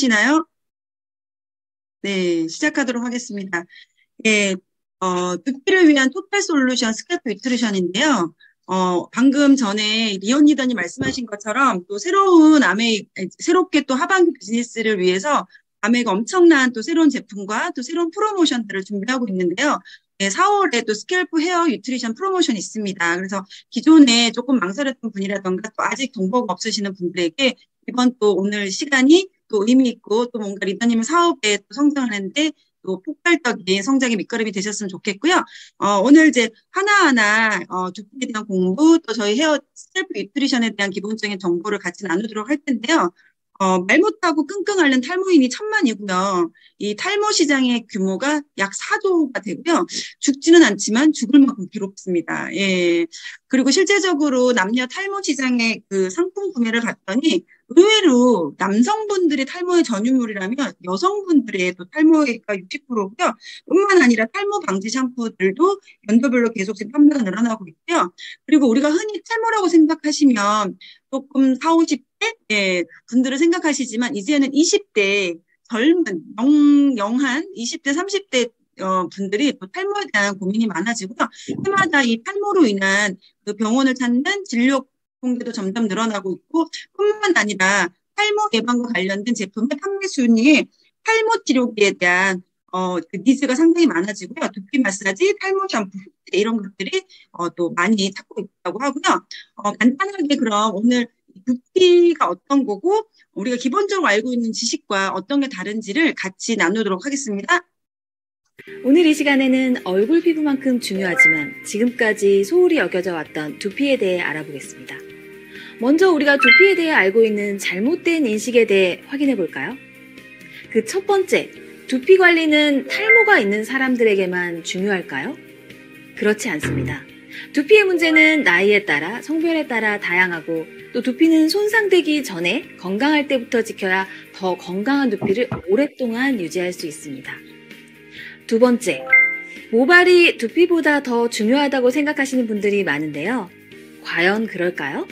시나요? 네, 시작하도록 하겠습니다. 예, 두피를 위한 토탈 솔루션 스칼프 뉴트리션인데요. 방금 전에 리온 리더님 말씀하신 것처럼 또 새롭게 또 하반기 비즈니스를 위해서 아메가 엄청난 또 새로운 제품과 또 새로운 프로모션들을 준비하고 있는데요. 네, 4월에 또 스칼프 헤어 뉴트리션 프로모션이 있습니다. 그래서 기존에 조금 망설였던 분이라던가 또 아직 정보가 없으시는 분들에게 이번 또 오늘 시간이 또 의미 있고 또 뭔가 리더님 사업에 또 성장하는데 또 폭발적인 성장의 밑거름이 되셨으면 좋겠고요. 오늘 이제 하나하나 두피에 대한 공부 또 저희 헤어 셀프 뉴트리션에 대한 기본적인 정보를 같이 나누도록 할 텐데요. 말 못하고 끙끙 앓는 탈모인이 천만이고요. 이 탈모 시장의 규모가 약 4조가 되고요. 죽지는 않지만 죽을 만큼 괴롭습니다. 예. 그리고 실제적으로 남녀 탈모 시장의 그 상품 구매를 봤더니 의외로 남성분들이 탈모의 전유물이라면 여성분들의 또 탈모가 60%고요. 뿐만 아니라 탈모 방지 샴푸들도 연도별로 계속 지금 판매가 늘어나고 있고요. 그리고 우리가 흔히 탈모라고 생각하시면 조금 40, 50대 분들을 생각하시지만 이제는 20대 젊은 영한 20대, 30대 분들이 또 탈모에 대한 고민이 많아지고요. 해마다 이 탈모로 인한 그 병원을 찾는 진료 통계도 점점 늘어나고 있고 뿐만 아니라 탈모 예방과 관련된 제품의 판매 순위에 탈모 치료기에 대한 그 니즈가 상당히 많아지고요. 두피 마사지, 탈모 샴푸, 이런 것들이 또 많이 찾고 있다고 하고요. 간단하게 그럼 오늘 두피가 어떤 거고 우리가 기본적으로 알고 있는 지식과 어떤 게 다른지를 같이 나누도록 하겠습니다. 오늘 이 시간에는 얼굴 피부만큼 중요하지만 지금까지 소홀히 여겨져 왔던 두피에 대해 알아보겠습니다. 먼저 우리가 두피에 대해 알고 있는 잘못된 인식에 대해 확인해 볼까요? 그 첫 번째, 두피 관리는 탈모가 있는 사람들에게만 중요할까요? 그렇지 않습니다. 두피의 문제는 나이에 따라, 성별에 따라 다양하고 또 두피는 손상되기 전에 건강할 때부터 지켜야 더 건강한 두피를 오랫동안 유지할 수 있습니다. 두 번째, 모발이 두피보다 더 중요하다고 생각하시는 분들이 많은데요. 과연 그럴까요?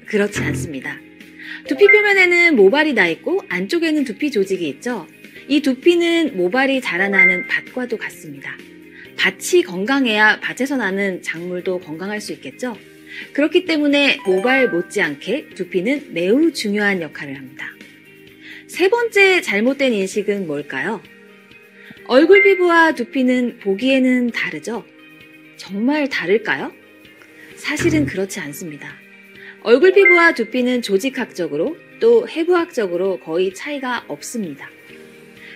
그렇지 않습니다. 두피 표면에는 모발이 나 있고 안쪽에는 두피 조직이 있죠. 이 두피는 모발이 자라나는 밭과도 같습니다. 밭이 건강해야 밭에서 나는 작물도 건강할 수 있겠죠. 그렇기 때문에 모발 못지않게 두피는 매우 중요한 역할을 합니다. 세 번째 잘못된 인식은 뭘까요? 얼굴 피부와 두피는 보기에는 다르죠? 정말 다를까요? 사실은 그렇지 않습니다. 얼굴 피부와 두피는 조직학적으로 또 해부학적으로 거의 차이가 없습니다.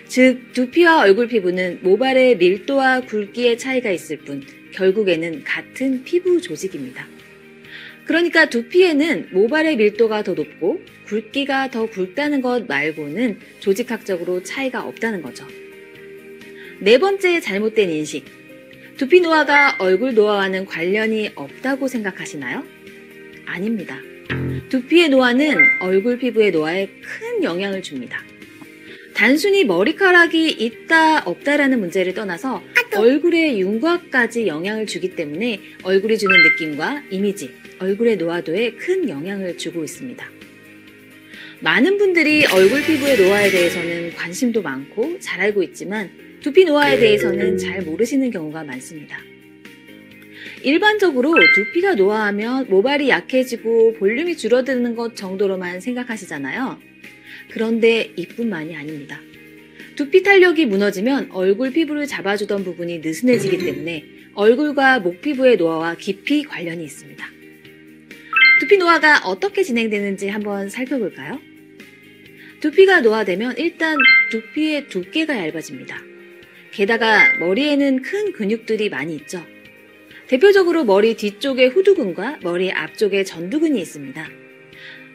즉, 두피와 얼굴 피부는 모발의 밀도와 굵기의 차이가 있을 뿐 결국에는 같은 피부 조직입니다. 그러니까 두피에는 모발의 밀도가 더 높고 굵기가 더 굵다는 것 말고는 조직학적으로 차이가 없다는 거죠. 네 번째 잘못된 인식. 두피 노화가 얼굴 노화와는 관련이 없다고 생각하시나요? 아닙니다. 두피의 노화는 얼굴 피부의 노화에 큰 영향을 줍니다. 단순히 머리카락이 있다 없다라는 문제를 떠나서 얼굴의 윤곽까지 영향을 주기 때문에 얼굴이 주는 느낌과 이미지, 얼굴의 노화도에 큰 영향을 주고 있습니다. 많은 분들이 얼굴 피부의 노화에 대해서는 관심도 많고 잘 알고 있지만 두피 노화에 대해서는 잘 모르시는 경우가 많습니다. 일반적으로 두피가 노화하면 모발이 약해지고 볼륨이 줄어드는 것 정도로만 생각하시잖아요. 그런데 이뿐만이 아닙니다. 두피 탄력이 무너지면 얼굴 피부를 잡아주던 부분이 느슨해지기 때문에 얼굴과 목 피부의 노화와 깊이 관련이 있습니다. 두피 노화가 어떻게 진행되는지 한번 살펴볼까요? 두피가 노화되면 일단 두피의 두께가 얇아집니다. 게다가 머리에는 큰 근육들이 많이 있죠. 대표적으로 머리 뒤쪽에 후두근과 머리 앞쪽에 전두근이 있습니다.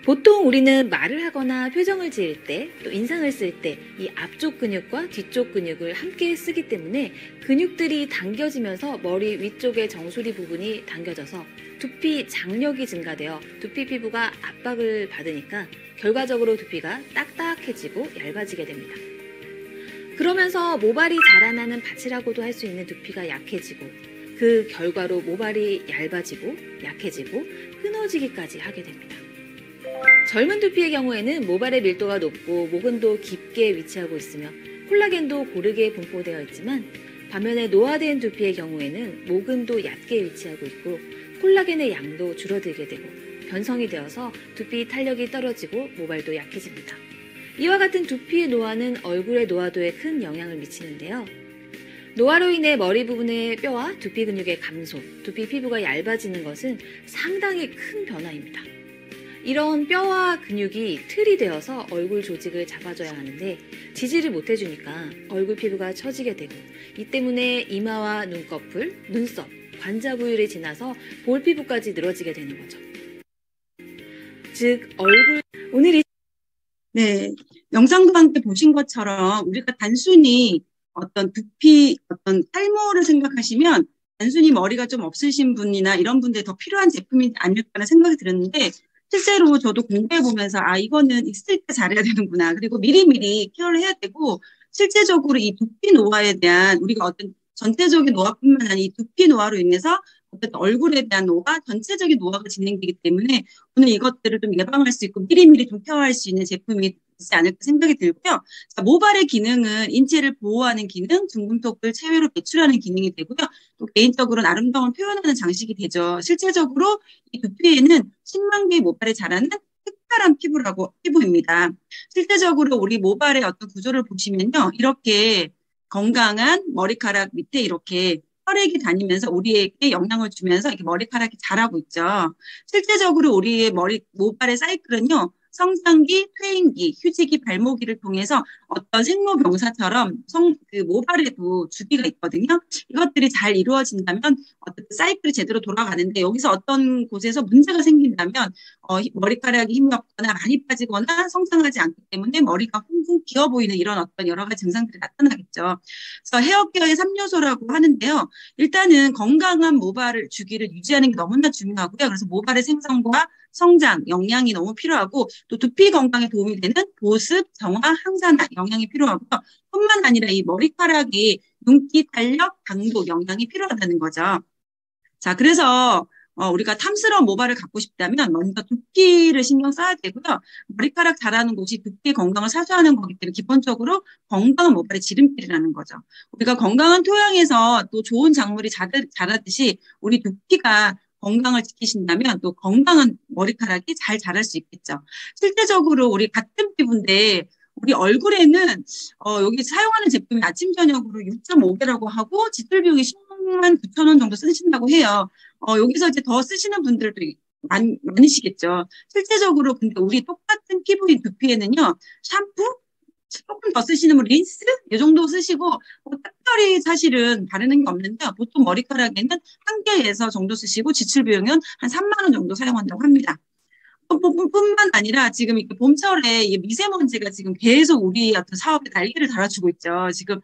보통 우리는 말을 하거나 표정을 지을 때, 또 인상을 쓸 때 이 앞쪽 근육과 뒤쪽 근육을 함께 쓰기 때문에 근육들이 당겨지면서 머리 위쪽의 정수리 부분이 당겨져서 두피 장력이 증가되어 두피 피부가 압박을 받으니까 결과적으로 두피가 딱딱해지고 얇아지게 됩니다. 그러면서 모발이 자라나는 밭이라고도 할 수 있는 두피가 약해지고 그 결과로 모발이 얇아지고 약해지고 끊어지기까지 하게 됩니다. 젊은 두피의 경우에는 모발의 밀도가 높고 모근도 깊게 위치하고 있으며 콜라겐도 고르게 분포되어 있지만 반면에 노화된 두피의 경우에는 모근도 얕게 위치하고 있고 콜라겐의 양도 줄어들게 되고 변성이 되어서 두피 탄력이 떨어지고 모발도 약해집니다. 이와 같은 두피의 노화는 얼굴의 노화도에 큰 영향을 미치는데요. 노화로 인해 머리 부분의 뼈와 두피 근육의 감소, 두피 피부가 얇아지는 것은 상당히 큰 변화입니다. 이런 뼈와 근육이 틀이 되어서 얼굴 조직을 잡아줘야 하는데 지지를 못해주니까 얼굴 피부가 처지게 되고 이 때문에 이마와 눈꺼풀, 눈썹, 관자 부위를 지나서 볼 피부까지 늘어지게 되는 거죠. 즉 오늘 네, 영상과 함께 보신 것처럼 우리가 단순히 어떤 두피, 어떤 탈모를 생각하시면 단순히 머리가 좀 없으신 분이나 이런 분들이 더 필요한 제품이 아닐까라는 생각이 들었는데 실제로 저도 공부해보면서 이거는 있을 때 잘해야 되는구나. 그리고 미리미리 케어를 해야 되고 실제적으로 이 두피 노화에 대한 우리가 어떤 전체적인 노화뿐만 아니라 이 두피 노화로 인해서 어떤 얼굴에 대한 노화, 전체적인 노화가 진행되기 때문에 오늘 이것들을 좀 예방할 수 있고 미리미리 좀 케어할 수 있는 제품이 있지 않을까 생각이 들고요. 자, 모발의 기능은 인체를 보호하는 기능, 중금속을 체외로 배출하는 기능이 되고요. 또 개인적으로는 아름다움을 표현하는 장식이 되죠. 실제적으로 이 두피에는 10만 개의 모발이 자라는 특별한 피부입니다. 실제적으로 우리 모발의 어떤 구조를 보시면요. 이렇게 건강한 머리카락 밑에 이렇게 혈액이 다니면서 우리에게 영향을 주면서 이렇게 머리카락이 자라고 있죠. 실제적으로 우리의 모발의 사이클은요. 성장기, 퇴행기, 휴지기, 발모기를 통해서 어떤 생로병사처럼 그 모발에도 주기가 있거든요. 이것들이 잘 이루어진다면 어떤 사이클이 제대로 돌아가는데 여기서 어떤 곳에서 문제가 생긴다면 머리카락이 힘이 없거나 많이 빠지거나 성장하지 않기 때문에 머리가 쿵쿵 비어 보이는 이런 어떤 여러 가지 증상들이 나타나겠죠. 그래서 헤어케어의 3요소라고 하는데요. 일단은 건강한 모발을 주기를 유지하는 게 너무나 중요하고요. 그래서 모발의 생성과 성장, 영양이 너무 필요하고 또 두피 건강에 도움이 되는 보습, 정화, 항산화 영양이 필요하고요. 뿐만 아니라 이 머리카락이 윤기, 탄력, 강도, 영양이 필요하다는 거죠. 자, 그래서 우리가 탐스러운 모발을 갖고 싶다면 먼저 두피를 신경 써야 되고요. 머리카락 자라는 곳이 두피 건강을 사수하는 거기 때문에 기본적으로 건강한 모발의 지름길이라는 거죠. 우리가 건강한 토양에서 또 좋은 작물이 자라듯이 우리 두피가 건강을 지키신다면 또 건강한 머리카락이 잘 자랄 수 있겠죠. 실제적으로 우리 같은 피부인데 우리 얼굴에는 여기 사용하는 제품이 아침 저녁으로 6.5개라고 하고 지출 비용이 10만 9천 원 정도 쓰신다고 해요. 여기서 이제 더 쓰시는 분들도 많으시겠죠. 실제적으로 근데 우리 똑같은 피부인 두피에는요, 샴푸 조금 더 쓰시는 분 린스 이 정도 쓰시고 특별히 사실은 바르는 게 없는데 보통 머리카락에는 한 개에서 정도 쓰시고 지출 비용은 한 3만 원 정도 사용한다고 합니다. 뿐만 아니라 지금 이렇게 봄철에 이 미세먼지가 지금 계속 우리 어떤 사업에 날개를 달아주고 있죠. 지금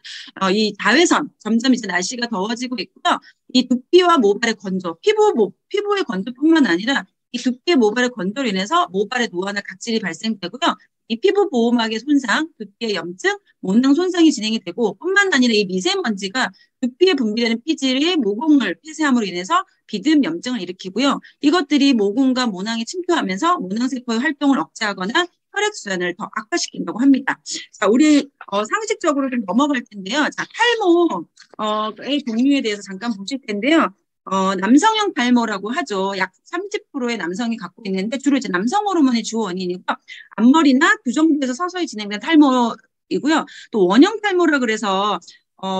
이 자외선 점점 이제 날씨가 더워지고 있고요. 이 두피와 모발의 건조, 피부의 건조뿐만 아니라 이 두피의 모발의 건조로 인해서 모발의 노화나 각질이 발생되고요. 이 피부 보호막의 손상, 두피의 염증, 모낭 손상이 진행이 되고 뿐만 아니라 이 미세먼지가 두피에 분비되는 피질의 모공을 폐쇄함으로 인해서 비듬 염증을 일으키고요. 이것들이 모공과 모낭에 침투하면서 모낭세포의 활동을 억제하거나 혈액순환을 더 악화시킨다고 합니다. 자, 우리 상식적으로 좀 넘어갈 텐데요. 자, 탈모의 종류에 대해서 잠깐 보실 텐데요. 남성형 탈모라고 하죠. 약 30%의 남성이 갖고 있는데 주로 이제 남성 호르몬이 주 원인이고 앞머리나 규정부에서 서서히 진행된 탈모이고요. 또 원형 탈모라 그래서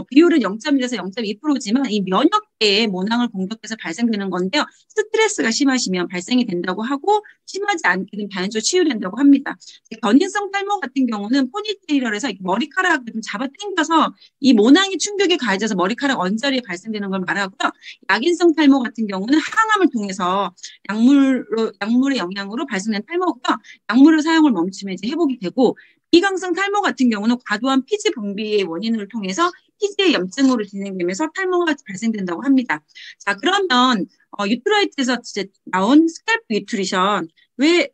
비율은 0.1에서 0.2%지만 이 면역계의 모낭을 공격해서 발생되는 건데요. 스트레스가 심하시면 발생이 된다고 하고 심하지 않게 되면 자연적으로 치유된다고 합니다. 견인성 탈모 같은 경우는 포니테일러에서 머리카락을 좀 잡아 당겨서 이 모낭이 충격에 가해져서 머리카락 언저리에 발생되는 걸 말하고요. 약인성 탈모 같은 경우는 항암을 통해서 약물의 영향으로 발생된 탈모고요. 약물의 사용을 멈추면 이제 회복이 되고 비강성 탈모 같은 경우는 과도한 피지 분비의 원인을 통해서 피지의 염증으로 진행되면서 탈모가 발생된다고 합니다. 자, 그러면 유트라이트에서 나온 스칼프 뉴트리션 왜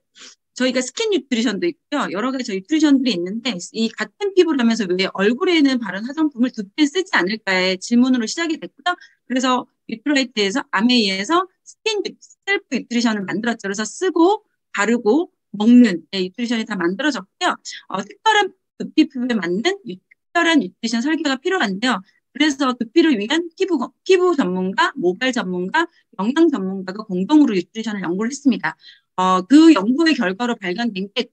저희가 스킨 뉴트리션도 있고요. 여러 가지 뉴트리션들이 있는데 이 같은 피부라면서 왜 얼굴에는 바른 화장품을 두피에 쓰지 않을까의 질문으로 시작이 됐고요. 그래서 유트라이트에서 아메이에서 스칼프 뉴트리션을 만들었죠. 그래서 쓰고 바르고 먹는 뉴트리션이 다 만들어졌고요. 특별한 두피 피부에 맞는 특별한 뉴트리션 설계가 필요한데요. 그래서 두피를 위한 피부 전문가, 모발 전문가, 영양 전문가가 공동으로 뉴트리션을 연구를 했습니다. 그 연구의 결과로 발견된 게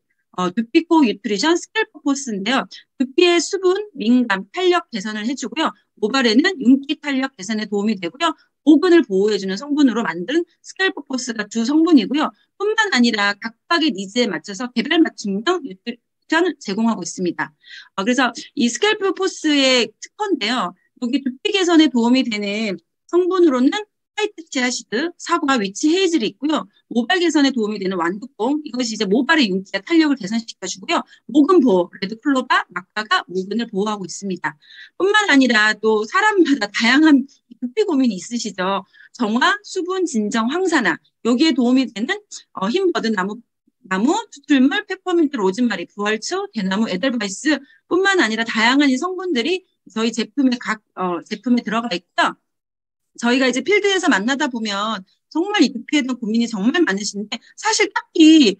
두피코 뉴트리션 스켈퍼포스인데요. 두피의 수분, 민감, 탄력 개선을 해주고요. 모발에는 윤기 탄력 개선에 도움이 되고요. 모근을 보호해주는 성분으로 만든 스켈퍼포스가 두 성분이고요. 뿐만 아니라 각각의 니즈에 맞춰서 개별 맞춤형 뉴트리션을 제공하고 있습니다. 그래서 이 스켈퍼포스의 특허인데요. 여기 두피 개선에 도움이 되는 성분으로는 화이트 치아시드, 사과, 위치 헤이즐이 있고요. 모발 개선에 도움이 되는 완두콩, 이것이 이제 모발의 윤기와 탄력을 개선시켜주고요. 모근 보호, 레드클로바, 마카가 모근을 보호하고 있습니다. 뿐만 아니라 또 사람마다 다양한 두피 고민이 있으시죠. 정화, 수분, 진정, 황산화, 여기에 도움이 되는 흰 버드 나무, 추출물, 페퍼민트, 로즈마리, 부활초, 대나무, 에델바이스 뿐만 아니라 다양한 이 성분들이 저희 제품에 들어가 있고요. 저희가 이제 필드에서 만나다 보면 정말 이 두피에 대한 고민이 정말 많으신데 사실 딱히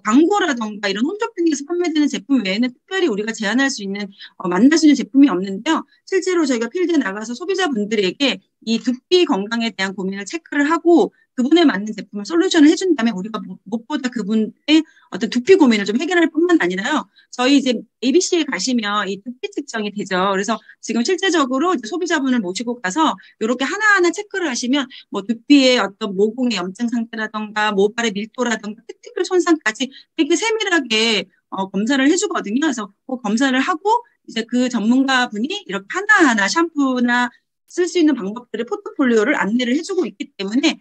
광고라던가 이런 홈쇼핑에서 판매되는 제품 외에는 특별히 우리가 제안할 수 있는 만날 수 있는 제품이 없는데요. 실제로 저희가 필드에 나가서 소비자분들에게 이 두피 건강에 대한 고민을 체크를 하고 그분에 맞는 제품을 솔루션을 해준다면 우리가 무엇보다 그분의 어떤 두피 고민을 좀 해결할 뿐만 아니라요. 저희 이제 ABC에 가시면 이 두피 측정이 되죠. 그래서 지금 실제적으로 이제 소비자분을 모시고 가서 이렇게 하나하나 체크를 하시면 뭐 두피의 어떤 모공의 염증 상태라던가 모발의 밀도라던가 특별 손상까지 되게 세밀하게 검사를 해주거든요. 그래서 그 검사를 하고 이제 그 전문가분이 이렇게 하나하나 샴푸나 쓸 수 있는 방법들의 포트폴리오를 안내를 해주고 있기 때문에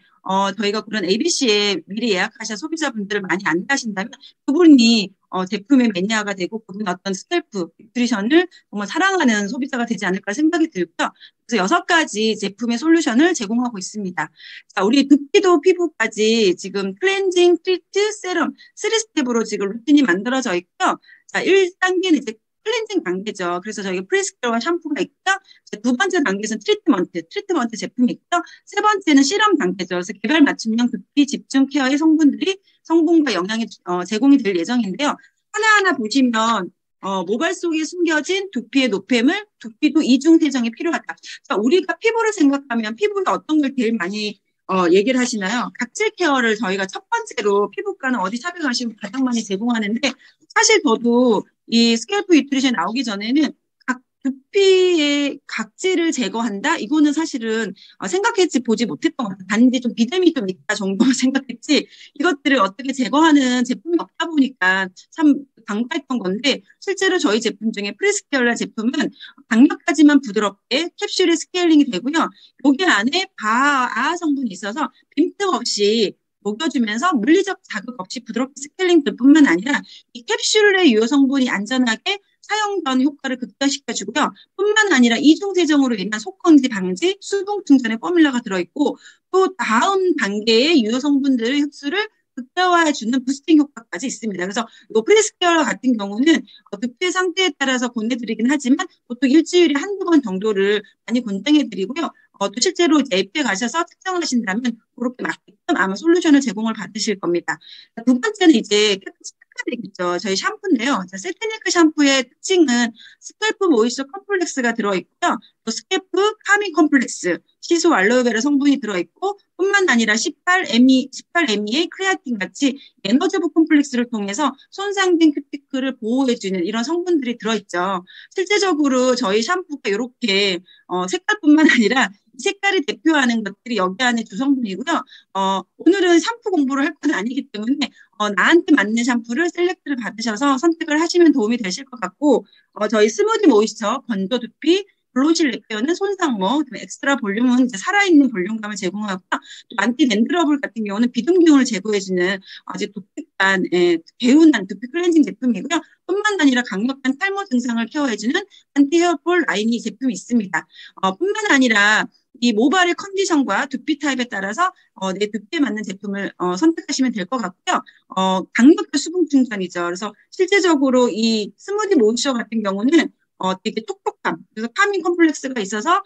저희가 그런 ABC에 미리 예약하신 소비자분들을 많이 안내하신다면 그분이 제품의 매니아가 되고 그분 어떤 스텔프, 뉴트리션을 정말 사랑하는 소비자가 되지 않을까 생각이 들고요. 그래서 6가지 제품의 솔루션을 제공하고 있습니다. 자, 우리 두피도 피부까지 지금 클렌징, 트리트, 세럼 3스텝으로 지금 루틴이 만들어져 있고요. 자, 1단계는 이제 클렌징 단계죠. 그래서 저희가 프리스크와 샴푸가 있고요. 두 번째 단계는 트리트먼트 제품이 있고요. 세 번째는 시럼 단계죠. 그래서 개별 맞춤형 두피 집중 케어의 성분과 영양이 제공이 될 예정인데요. 하나하나 보시면 모발 속에 숨겨진 두피의 노폐물, 두피도 이중 세정이 필요하다. 자, 우리가 피부를 생각하면 피부에 어떤 걸 제일 많이 얘기를 하시나요? 각질 케어를 저희가 첫 번째로 피부과는 어디 샵에 가시면 가장 많이 제공하는데 사실 저도 이 스캘프 뉴트리션 나오기 전에는 두피의 각질을 제거한다? 이거는 사실은 생각했지 보지 못했던 것 같아요. 단지 좀 비듬이 좀 있다 정도 생각했지 이것들을 어떻게 제거하는 제품이 없다 보니까 참 간과했던 건데 실제로 저희 제품 중에 프리스케어라 제품은 강력하지만 부드럽게 캡슐이 스케일링이 되고요. 여기 안에 바아 성분이 있어서 빈틈 없이 녹여주면서 물리적 자극 없이 부드럽게 스케일링 될 뿐만 아니라 이 캡슐의 유효 성분이 안전하게 사용 전 효과를 극대화시켜주고요. 뿐만 아니라 이중세정으로 인한 속건지 방지, 수분 충전의 포뮬러가 들어있고 또 다음 단계의 유효 성분들의 흡수를 극대화해주는 부스팅 효과까지 있습니다. 그래서 이 프리스케어 같은 경우는 두피 상태에 따라서 권해드리긴 하지만 보통 일주일에 한두 번 정도를 많이 권장해드리고요. 또 실제로 앱에 가셔서 측정하신다면 그렇게 맞게끔 아마 솔루션을 제공을 받으실 겁니다. 두 번째는 이제 되겠죠. 저희 샴푸인데요. 셀테니크 샴푸의 특징은 스칼프 모이스처 컴플렉스가 들어있고요. 또 스칼프 카밍 컴플렉스, 시소 알로에베라 성분이 들어있고 뿐만 아니라 18ME의 크레아틴 같이 에너지브 콤플렉스를 통해서 손상된 큐티클을 보호해주는 이런 성분들이 들어있죠. 실제적으로 저희 샴푸가 이렇게 색깔뿐만 아니라 색깔을 대표하는 것들이 여기 안에 주성분이고요. 오늘은 샴푸 공부를 할 건 아니기 때문에 나한테 맞는 샴푸를 셀렉트를 받으셔서 선택을 하시면 도움이 되실 것 같고 저희 스무디 모이스처 건조 두피 글로시 레페어는 손상모, 엑스트라 볼륨은 이제 살아있는 볼륨감을 제공하고 또 안티 댄드러블 같은 경우는 비듬균을 제거해주는 아주 독특한 개운한 두피 클렌징 제품이고요. 뿐만 아니라 강력한 탈모 증상을 케어해주는 안티 헤어볼 라인이 제품이 있습니다. 뿐만 아니라 이 모발의 컨디션과 두피 타입에 따라서 내 두피에 맞는 제품을 선택하시면 될 것 같고요. 강력한 수분 충전이죠. 그래서 실제적으로 이 스무디 모이스처 같은 경우는 되게 톡톡함, 그래서 카밍 컴플렉스가 있어서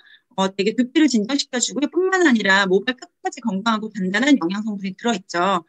되게 두피를 진정시켜주고요. 뿐만 아니라 모발 끝까지 건강하고 단단한 영양 성분이 들어있죠.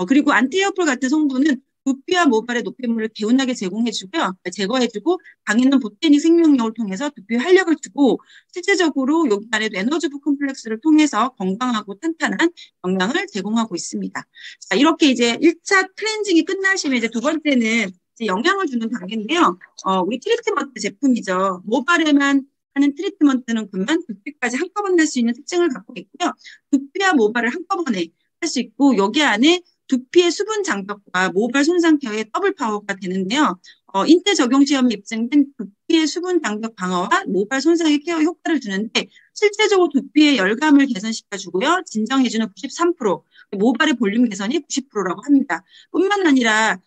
그리고 안티에어폴 같은 성분은 두피와 모발의 노폐물을 개운하게 제거해주고 강인한 보테닉 생명력을 통해서 두피에 활력을 주고 실제적으로 여기 안에도 에너지부 컴플렉스를 통해서 건강하고 탄탄한 영양을 제공하고 있습니다. 자, 이렇게 이제 1차 클렌징이 끝나시면 이제 두 번째는 이제 영양을 주는 단계인데요. 우리 트리트먼트 제품이죠. 모발에만 하는 트리트먼트는 그만 두피까지 한꺼번에 할 수 있는 특징을 갖고 있고요. 두피와 모발을 한꺼번에 할 수 있고 여기 안에 두피의 수분 장벽과 모발 손상 케어의 더블 파워가 되는데요. 인체 적용 시험에 입증된 두피의 수분 장벽 방어와 모발 손상의 케어 효과를 주는데 실제적으로 두피의 열감을 개선시켜주고요. 진정해주는 93%, 모발의 볼륨 개선이 90%라고 합니다. 뿐만 아니라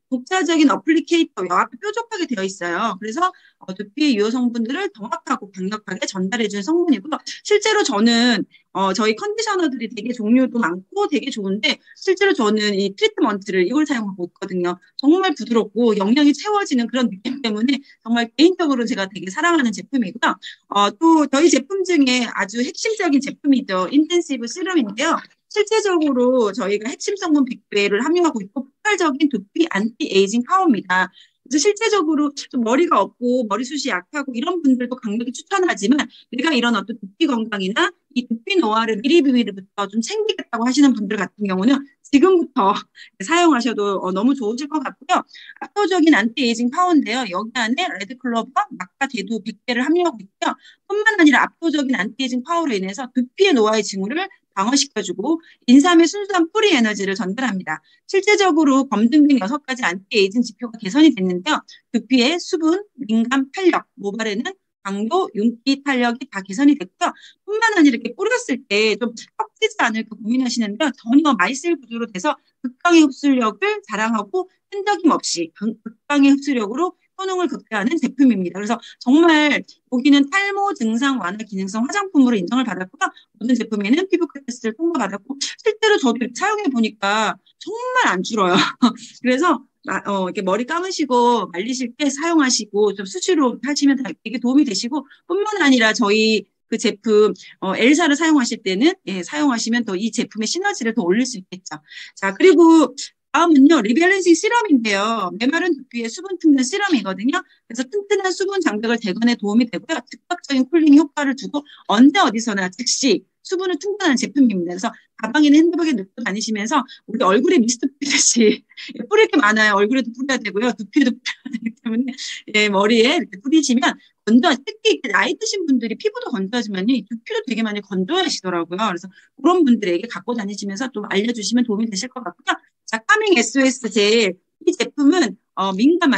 독자적인 어플리케이터와 앞에 뾰족하게 되어 있어요. 그래서 두피의 유효 성분들을 정확하고 강력하게 전달해주는 성분이고요. 실제로 저는 저희 컨디셔너들이 되게 종류도 많고 되게 좋은데 실제로 저는 이 트리트먼트를 이걸 사용하고 있거든요. 정말 부드럽고 영양이 채워지는 그런 느낌 때문에 정말 개인적으로 제가 되게 사랑하는 제품이고요. 또 저희 제품 중에 아주 핵심적인 제품이죠. 인텐시브 시럼인데요. 실제적으로 저희가 핵심 성분 100배를 함유하고 있고 폭발적인 두피 안티에이징 파워입니다. 그래서 실제적으로 좀 머리가 없고 머리숱이 약하고 이런 분들도 강력히 추천하지만 내가 이런 어떤 두피 건강이나 이 두피 노화를 미리미리부터 좀 챙기겠다고 하시는 분들 같은 경우는 지금부터 사용하셔도 너무 좋으실 것 같고요. 압도적인 안티에이징 파워인데요. 여기 안에 레드클로버와 마카 대두 100배를 함유하고 있고요. 뿐만 아니라 압도적인 안티에이징 파워로 인해서 두피의 노화의 징후를 방어시켜주고 인삼의 순수한 프리 에너지를 전달합니다. 실제적으로 검증된 6가지 안티에이징 지표가 개선이 됐는데요. 두피의 수분, 민감, 탄력, 모발에는 강도, 윤기, 탄력이 다 개선이 됐고요. 뿐만 아니라 이렇게 뿌렸을 때 좀 꺾이지 않을까 고민하시는데요. 전혀 마이셀 구조로 돼서 극강의 흡수력을 자랑하고 끈적임 없이 극강의 흡수력으로 효능을 극대화하는 제품입니다. 그래서 정말 여기는 탈모 증상 완화 기능성 화장품으로 인정을 받았고요. 모든 제품에는 피부과 테스트를 통과받았고 실제로 저도 사용해 보니까 정말 안 줄어요. 그래서 이렇게 머리 감으시고 말리실 때 사용하시고 좀 수시로 하시면 되게 도움이 되시고 뿐만 아니라 저희 그 제품 엘사를 사용하실 때는 사용하시면 또 이 제품의 시너지를 더 올릴 수 있겠죠. 자, 그리고 다음은요, 리밸런싱 시럼인데요. 메마른 두피에 수분 충전 시럼이거든요. 그래서 튼튼한 수분 장벽을 대건에 도움이 되고요. 즉각적인 쿨링 효과를 주고 언제 어디서나 즉시 수분을 충전하는 제품입니다. 그래서 가방에는 핸드백에 넣고 다니시면서 우리 얼굴에 미스트 뿌리듯이 뿌릴 게 많아요. 얼굴에도 뿌려야 되고요. 두피에도 뿌려야 되기 때문에 머리에 이렇게 뿌리시면 특히 나이 드신 분들이 피부도 건조하지만요. 두피도 되게 많이 건조하시더라고요. 그래서 그런 분들에게 갖고 다니시면서 또 알려주시면 도움이 되실 것 같고요. 자, 카밍 SOS 젤. 이 제품은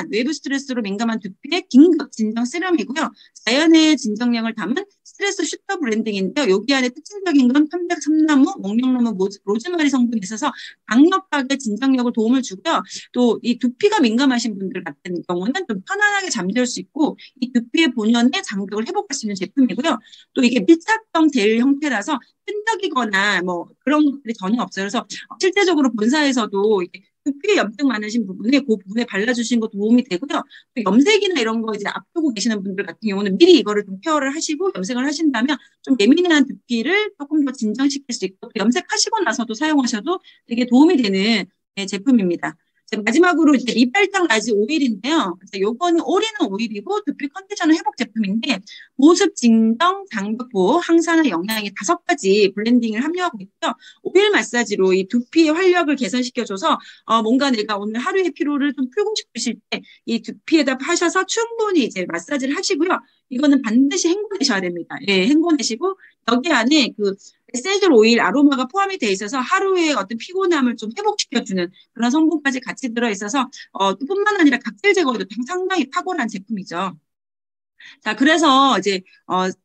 외부 스트레스로 민감한 두피의 긴급 진정 세럼이고요. 자연의 진정력을 담은 스트레스 슈터 브랜딩인데요. 여기 안에 특징적인 건 편백삼나무, 목련나무, 로즈마리 성분이 있어서 강력하게 진정력을 도움을 주고요. 또 이 두피가 민감하신 분들 같은 경우는 좀 편안하게 잠들 수 있고 이 두피의 본연의 장벽을 회복할 수 있는 제품이고요. 또 이게 밀착형 젤 형태라서 끈적이거나 뭐 그런 것들이 전혀 없어요. 그래서 실제적으로 본사에서도 이렇게 두피에 염증 많으신 부분에 그 부분에 발라주신 거 도움이 되고요. 또 염색이나 이런 거 이제 앞두고 계시는 분들 같은 경우는 미리 이거를 좀 케어를 하시고 염색을 하신다면 좀 예민한 두피를 조금 더 진정시킬 수 있고 염색하시고 나서도 사용하셔도 되게 도움이 되는 제품입니다. 마지막으로 이제 리빨장 라지 오일인데요. 요거는 올인원 오일이고 두피 컨디셔너 회복 제품인데 보습, 진정, 장벽 보호, 항산화, 영양이 5가지 블렌딩을 함유하고 있고요. 오일 마사지로 이 두피의 활력을 개선시켜줘서 뭔가 내가 오늘 하루의 피로를 좀 풀고 싶으실 때 이 두피에다 하셔서 충분히 이제 마사지를 하시고요. 이거는 반드시 헹궈내셔야 됩니다. 예, 헹궈내시고 여기 안에 그 에센셜 오일 아로마가 포함이 되어 있어서 하루의 어떤 피곤함을 좀 회복시켜주는 그런 성분까지 같이 들어있어서 뿐만 아니라 각질 제거에도 상당히 탁월한 제품이죠. 자, 그래서 이제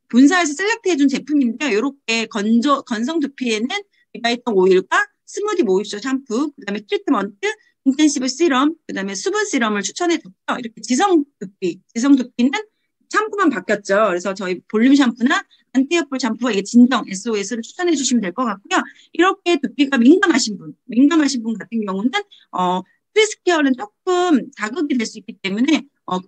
본사에서 셀렉트 해준 제품인데요. 이렇게 건성 두피에는 비바이터 오일과 스무디 모이스처 샴푸, 그다음에 트리트먼트, 인텐시브 시럼, 그다음에 수분 시럼을 추천해줬고요. 이렇게 지성 두피는 샴푸만 바뀌었죠. 그래서 저희 볼륨 샴푸나 안티어플 샴푸와 이게 진정 SOS를 추천해 주시면 될 것 같고요. 이렇게 두피가 민감하신 분 같은 경우는 프리스케어는 조금 자극이 될 수 있기 때문에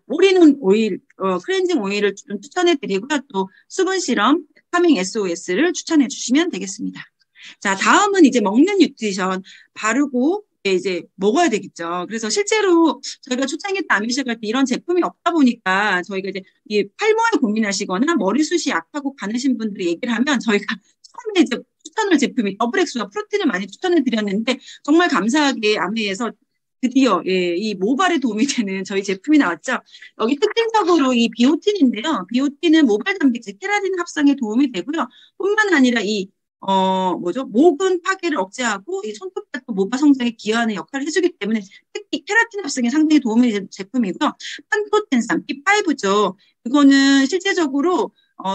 올인원 오일, 클렌징 오일을 좀 추천해 드리고요. 또 수분 시럼, 카밍 SOS를 추천해 주시면 되겠습니다. 자, 다음은 이제 먹는 뉴트리션 바르고 이제 먹어야 되겠죠. 그래서 실제로 저희가 초창기 때 암 시작할 때 이런 제품이 없다 보니까 저희가 이제 이 탈모에 고민하시거나 머리숱이 약하고 가느신 분들이 얘기를 하면 저희가 처음에 이제 추천할 제품이 더블엑스와 프로틴을 많이 추천해 드렸는데 정말 감사하게 암회에서 드디어 이 모발에 도움이 되는 저희 제품이 나왔죠. 여기 특징적으로 이 비오틴인데요. 비오틴은 모발 단백질 케라틴 합성에 도움이 되고요. 뿐만 아니라 모근 파괴를 억제하고 이 손톱과 모발 성장에 기여하는 역할을 해주기 때문에 특히 케라틴 합성에 상당히 도움이 되는 제품이고요. 판토텐산 B5죠. 그거는 실제적으로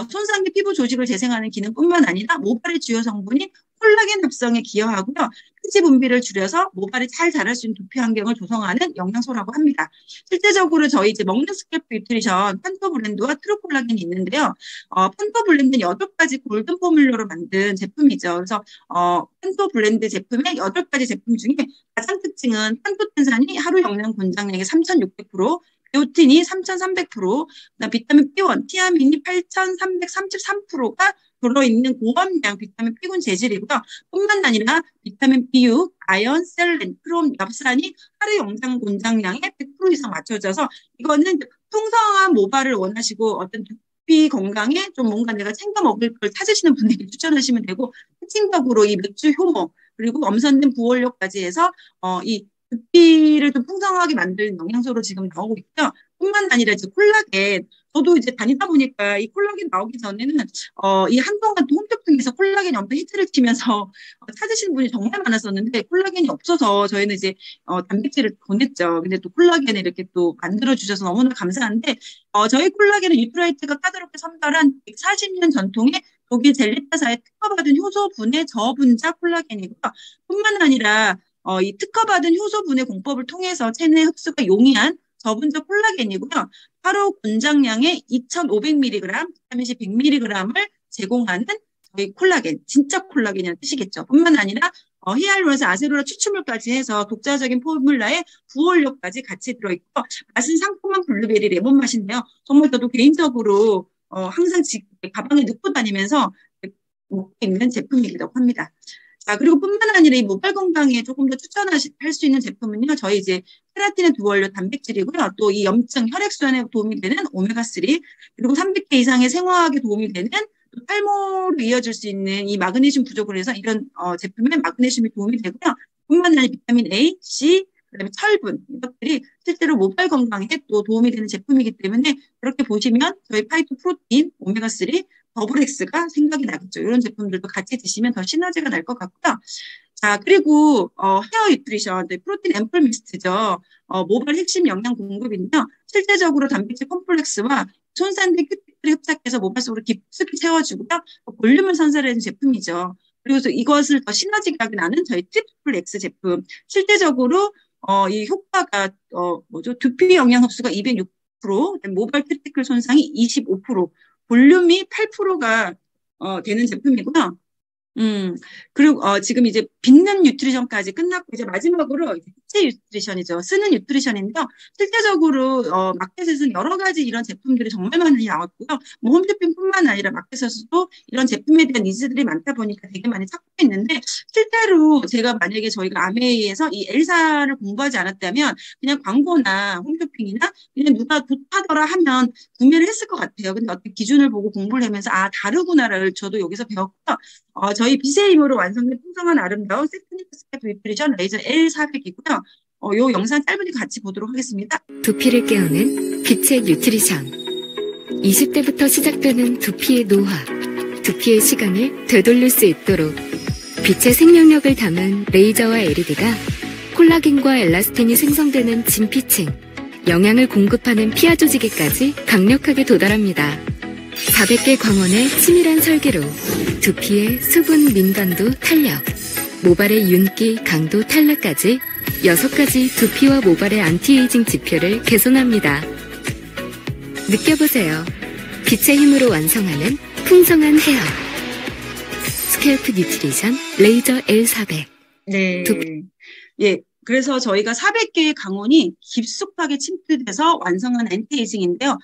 손상의 피부 조직을 재생하는 기능뿐만 아니라 모발의 주요 성분인 콜라겐 합성에 기여하고요. 피지 분비를 줄여서 모발이 잘 자랄 수 있는 두피 환경을 조성하는 영양소라고 합니다. 실제적으로 저희 이제 먹는 스캘프 뉴트리션 판토 블렌드와 트루 콜라겐이 있는데요. 판토 블렌드는 8가지 골든 포뮬러로 만든 제품이죠. 그래서 판토 블렌드 제품의 8가지 제품 중에 가장 특징은 판토텐산이 하루 영양 권장량의 3,600%, 비오틴이 3,300%, 그다음 비타민 B1, 티아민이 8,333%가 들어있는 고함량 비타민 B군 재질이고요. 뿐만 아니라 비타민 B6, 아연, 셀렌, 크롬, 엽산이 하루 영양 권장량의 100% 이상 맞춰져서 이거는 풍성한 모발을 원하시고 어떤 두피 건강에 좀 뭔가 내가 챙겨 먹을 걸 찾으시는 분에게 추천하시면 되고 특징적으로 이 맥주 효모 그리고 엄선된 부원료까지 해서 이 두피를 좀 풍성하게 만드는 영양소로 지금 나오고 있고요. 뿐만 아니라 이제 콜라겐. 저도 이제 다니다 보니까 이 콜라겐 나오기 전에는 이 한동안 또 홈쇼핑에서 콜라겐 염도 히트를 치면서 찾으시는 분이 정말 많았었는데 콜라겐이 없어서 저희는 이제 단백질을 보냈죠. 근데 또 콜라겐을 이렇게 또 만들어 주셔서 너무나 감사한데 저희 콜라겐은 뉴트라이트가 까다롭게 선별한 140년 전통의 독일 젤리타사에 특허받은 효소분해 저분자 콜라겐이고요. 뿐만 아니라 이 특허받은 효소분해 공법을 통해서 체내 흡수가 용이한 저분자 콜라겐이고요. 하루 권장량의 2,500mg, 비타민C 100mg을 제공하는 저희 콜라겐, 진짜 콜라겐이라는 뜻이겠죠. 뿐만 아니라 히알루론산, 아세로라 추출물까지 해서 독자적인 포뮬라에 부원료까지 같이 들어있고 맛은 상큼한 블루베리 레몬 맛인데요. 정말 저도 개인적으로 항상 가방에 넣고 다니면서 먹고 있는 제품이기도 합니다. 자, 그리고 뿐만 아니라 이 모발 건강에 조금 더 추천할 수 있는 제품은요, 저희 이제 케라틴의 두 원료 단백질이고요. 또 이 염증, 혈액순환에 도움이 되는 오메가3, 그리고 300개 이상의 생화학에 도움이 되는 탈모로 이어질 수 있는 이 마그네슘 부족을 해서 이런 제품에 마그네슘이 도움이 되고요. 뿐만 아니라 비타민 A, C, 그다음에 철분, 이것들이 실제로 모발 건강에 또 도움이 되는 제품이기 때문에 그렇게 보시면 저희 파이토 프로틴, 오메가3, 더블엑스가 생각이 나겠죠. 이런 제품들도 같이 드시면 더 시너지가 날 것 같고요. 자, 그리고 헤어 뉴트리션, 프로틴 앰플 미스트죠. 모발 핵심 영양 공급인데요. 실제적으로 단백질 콤플렉스와 손산된 큐티클이 흡착해서 모발 속으로 깊숙이 채워주고요. 볼륨을 선사하는 제품이죠. 그리고 이것을 더 시너지하게 나는 저희 트리플 X 제품. 실제적으로 이 효과가 두피 영양 흡수가 206%, 모발 큐티클 손상이 25%, 볼륨이 8%가 되는 제품이고요. 그리고 지금 이제 빚는 뉴트리션까지 끝났고 이제 마지막으로 기체 뉴트리션이죠. 쓰는 뉴트리션인데요. 실제적으로 마켓에서는 여러 가지 이런 제품들이 정말 많이 나왔고요. 뭐 홈쇼핑뿐만 아니라 마켓에서도 이런 제품에 대한 니즈들이 많다 보니까 되게 많이 찾고 있는데 실제로 제가 만약에 저희가 아메이에서 이 엘사를 공부하지 않았다면 그냥 광고나 홈쇼핑이나 그냥 누가 좋다더라 하면 구매를 했을 것 같아요. 근데 어떤 기준을 보고 공부를 하면서 다르구나를 저도 여기서 배웠고요. 저희 빛의 힘으로 완성된 풍성한 아름다운 세트니크 스캐프 뉴트리션 레이저 L400이고요. 요 영상 짧으니까 같이 보도록 하겠습니다. 두피를 깨우는 빛의 뉴트리션. 20대부터 시작되는 두피의 노화, 두피의 시간을 되돌릴 수 있도록 빛의 생명력을 담은 레이저와 LED가 콜라겐과 엘라스틴이 생성되는 진피층, 영양을 공급하는 피하 조직에까지 강력하게 도달합니다. 400개 광원의 치밀한 설계로 두피의 수분 민감도 탄력, 모발의 윤기, 강도 탈락까지 6가지 두피와 모발의 안티에이징 지표를 개선합니다. 느껴보세요. 빛의 힘으로 완성하는 풍성한 헤어. 스캘프 뉴트리션 레이저 L400. 네. 예. 그래서 저희가 400개의 강원이 깊숙하게 침투돼서 완성한 안티에이징인데요.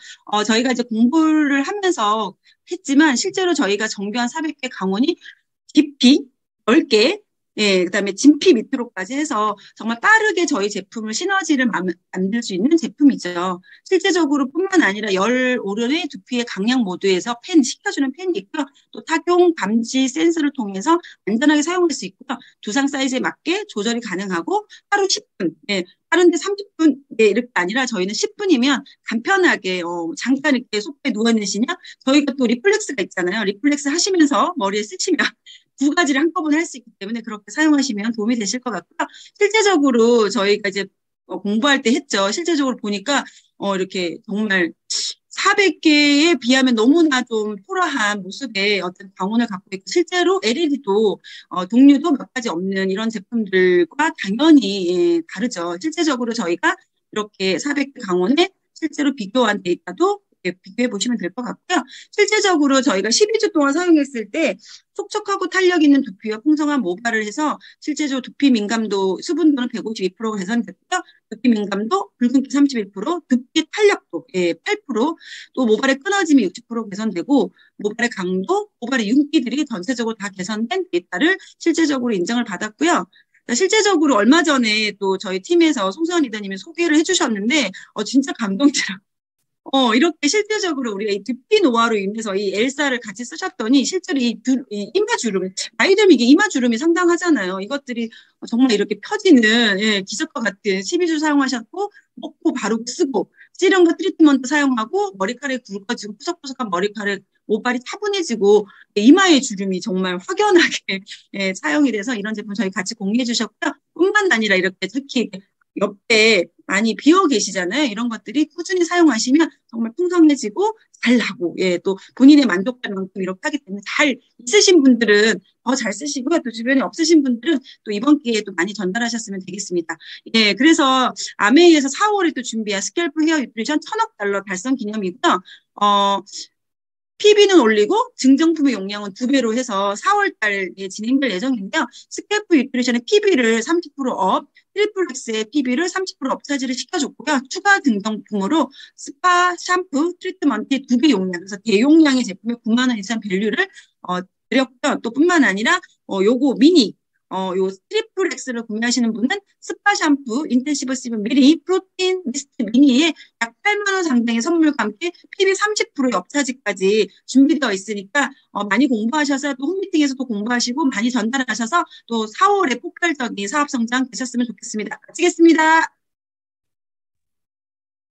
저희가 이제 공부를 하면서 했지만 실제로 저희가 정교한 400개 강원이 깊이 넓게 예, 그다음에 진피 밑으로까지 해서 정말 빠르게 저희 제품을 시너지를 만들 수 있는 제품이죠. 실제적으로 뿐만 아니라 열 오른의 두피의 강약 모드에서 식혀주는 팬이 있고요. 또 착용 감지 센서를 통해서 안전하게 사용할 수 있고요. 두상 사이즈에 맞게 조절이 가능하고 하루 10분, 예, 하루인데 30분, 예, 이렇게 아니라 저희는 10분이면 간편하게 잠깐 이렇게 소파에 누워 계시면 저희가 또 리플렉스가 있잖아요. 리플렉스 하시면서 머리에 쓰시면 두 가지를 한꺼번에 할 수 있기 때문에 그렇게 사용하시면 도움이 되실 것 같고요. 실제적으로 저희가 이제 공부할 때 했죠. 실제적으로 보니까 이렇게 정말 400개에 비하면 너무나 좀 초라한 모습의 어떤 광원을 갖고 있고 실제로 LED도 동류도 몇 가지 없는 이런 제품들과 당연히 예, 다르죠. 실제적으로 저희가 이렇게 400개 광원에 실제로 비교한 데이터도 비교해 보시면 될 것 같고요. 실제적으로 저희가 12주 동안 사용했을 때 촉촉하고 탄력 있는 두피와 풍성한 모발을 해서 실제적으로 두피 민감도, 수분도는 152%가 개선됐고요. 두피 민감도, 붉은기 31%, 두피 탄력도 8%, 또 모발의 끊어짐이 60% 개선되고 모발의 강도, 모발의 윤기들이 전체적으로 다 개선된 데이터를 실제적으로 인정을 받았고요. 실제적으로 얼마 전에 또 저희 팀에서 송수연 리더님이 소개를 해주셨는데 진짜 감동이더라고요. 이렇게 실제적으로 우리가 이 두피 노화로 인해서 이 엘사를 같이 쓰셨더니 실제로 이 이마주름, 나이 들면 이게 이마주름이 상당하잖아요. 이것들이 정말 이렇게 펴지는 예, 기적과 같은 12주 사용하셨고 먹고 바로 쓰고 시럼과 트리트먼트 사용하고 머리카락이 굵어지고 푸석푸석한 머리카락 모발이 차분해지고 이마의 주름이 정말 확연하게 예, 사용이 돼서 이런 제품 저희 같이 공유해 주셨고요. 뿐만 아니라 이렇게 특히 옆에 많이 비어 계시잖아요. 이런 것들이 꾸준히 사용하시면 정말 풍성해지고 잘 나고, 예, 또 본인의 만족감 만큼 이렇게 하기 때문에 잘 있으신 분들은 더 잘 쓰시고요. 또 주변에 없으신 분들은 또 이번 기회에 또 많이 전달하셨으면 되겠습니다. 예, 그래서 아메이에서 4월에 또 준비한 스캘프 헤어 뉴트리션 $1,000억 달성 기념이고요. PB는 올리고 증정품의 용량은 2배로 해서 4월 달에 진행될 예정인데요. 스캘프 뉴트리션의 PB를 30% 트리플렉스의 PB를 30% 업차지를 시켜줬고요. 추가 증정품으로 스파, 샴푸, 트리트먼트의 2배 용량, 그래서 대용량의 제품에 9만 원 이상 밸류를 드렸고요. 또 뿐만 아니라 요거 미니 요 트리플렉스를 구매하시는 분은 스파 샴푸, 인텐시브 7mm, 프로틴 미스트 미니에 약 8만 원 상당의 선물과 함께 PB 30%의 업차지까지 준비되어 있으니까 많이 공부하셔서 또 홈미팅에서도 공부하시고 많이 전달하셔서 또 4월에 폭발적인 사업 성장 되셨으면 좋겠습니다. 마치겠습니다.